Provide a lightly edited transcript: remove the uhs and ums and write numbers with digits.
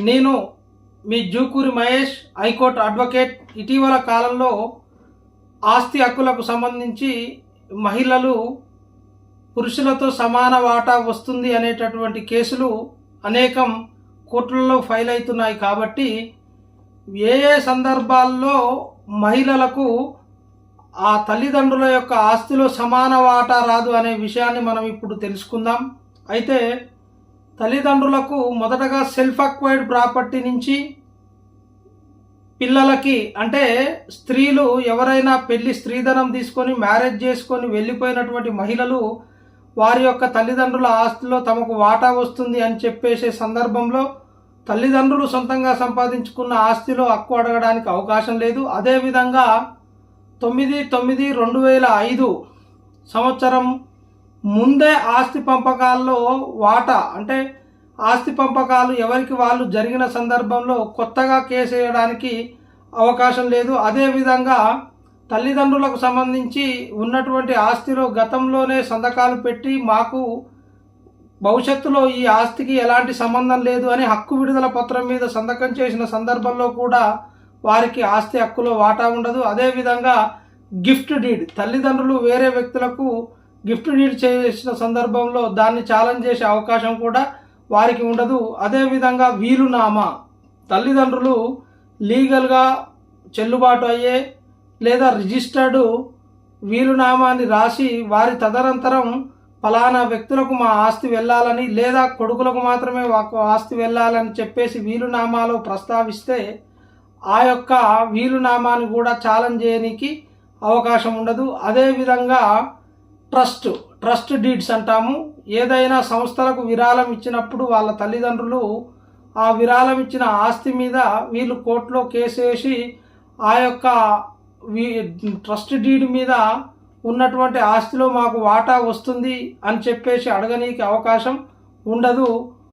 నేను మీ Jukuri Mahesh, high court advocate. ఇటీవల కాలంలో ఆస్తి హక్కులకు సంబంధించి మహిళలు పురుషులతో సమాన వాటా వస్తుంది అనేటటువంటి కేసులు అనేకం కోర్టులలో ఫైల్ అవుతున్నాయి. కాబట్టి ఏ ఏ సందర్భాల్లో మహిళలకు ఆ తల్లిదండ్రుల యొక్క ఆస్తిలో సమాన వాటా రాదు అనే విషయాన్ని మనం ఇప్పుడు తెలుసుకుందాం. అయితే తల్లిదండ్రులకు మొదటగా సెల్ఫ్ అక్వైర్డ్ ప్రాపర్టీ నుంచి పిల్లలకి, అంటే స్త్రీలు ఎవరైనా స్త్రీధనం తీసుకొని మ్యారేజ్ చేసుకొని వెళ్ళిపోయినటువంటి మహిళలు వారి యొక్క తల్లిదండ్రుల ఆస్తిలో తమకు వాటా వస్తుంది అని చెప్పేసే సందర్భంలో తల్లిదండ్రులు సొంతంగా సంపాదించుకున్న ఆస్తిలో హక్కు అడగడానికి అవకాశం లేదు. అదేవిధంగా 9/9/2005 సంవత్సరం ముందే ఆస్తి పంపకాల్లో వాటా, అంటే ఆస్తి పంపకాలు ఎవరికి వాళ్ళు జరిగిన సందర్భంలో కొత్తగా కేసు వేయడానికి అవకాశం లేదు. అదేవిధంగా తల్లిదండ్రులకు సంబంధించి ఉన్నటువంటి ఆస్తిలో గతంలోనే సంతకాలు పెట్టి మాకు భవిష్యత్తులో ఈ ఆస్తికి ఎలాంటి సంబంధం లేదు అని హక్కు విడుదల పత్రం మీద సంతకం చేసిన సందర్భంలో కూడా వారికి ఆస్తి హక్కులో వాటా ఉండదు. అదేవిధంగా గిఫ్ట్ డీడ్, తల్లిదండ్రులు వేరే వ్యక్తులకు గిఫ్ట్ డీడ్ చేసిన సందర్భంలో దాన్ని ఛాలెంజ్ చేసే అవకాశం కూడా వారికి ఉండదు. అదేవిధంగా వీలునామా, తల్లిదండ్రులు లీగల్గా చెల్లుబాటు అయ్యే లేదా రిజిస్టర్డ్ వీలునామాని రాసి వారి తదనంతరం ఫలానా వ్యక్తులకు మా ఆస్తి వెళ్ళాలని లేదా కొడుకులకు మాత్రమే ఆస్తి వెళ్ళాలని చెప్పేసి వీలునామాలో ప్రస్తావిస్తే ఆ యొక్క వీలునామాని కూడా ఛాలెంజ్ చేయడానికి అవకాశం ఉండదు. అదేవిధంగా ట్రస్ట్ డీడ్స్ అంటాము. ఏదైనా సంస్థలకు విరాళం ఇచ్చినప్పుడు వాళ్ళ తల్లిదండ్రులు ఆ విరాళం ఇచ్చిన ఆస్తి మీద వీళ్ళు కోర్టులో కేసు వేసి ఆ యొక్క ట్రస్ట్ డీడ్ మీద ఉన్నటువంటి ఆస్తిలో మాకు వాటా వస్తుంది అని చెప్పేసి అడగనీకి అవకాశం ఉండదు.